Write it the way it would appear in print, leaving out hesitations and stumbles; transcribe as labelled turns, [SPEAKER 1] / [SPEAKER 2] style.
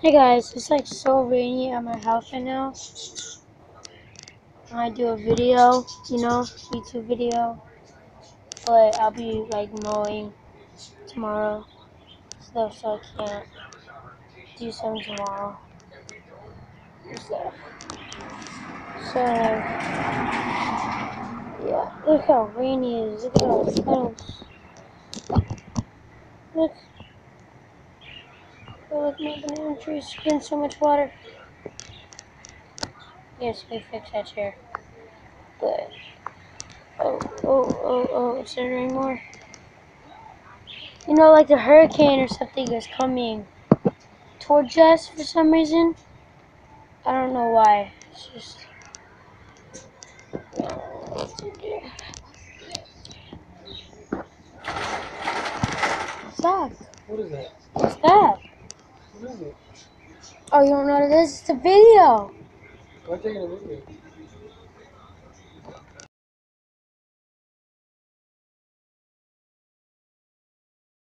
[SPEAKER 1] Hey guys, it's like so rainy at my house right now. I do a video, YouTube video, but I'll be like mowing tomorrow, so I can't do some tomorrow. So, yeah, look how rainy it is. Look at all the puddles. Look, look, my banana tree's getting so much water. Yes, we fix that chair. But is there any more? Like the hurricane or something is coming towards us for some reason. I don't know why. It's just stop.
[SPEAKER 2] What is that?
[SPEAKER 1] What's that?
[SPEAKER 2] What is it?
[SPEAKER 1] Oh, you don't know what it is? It's a video.
[SPEAKER 2] Why taking a video?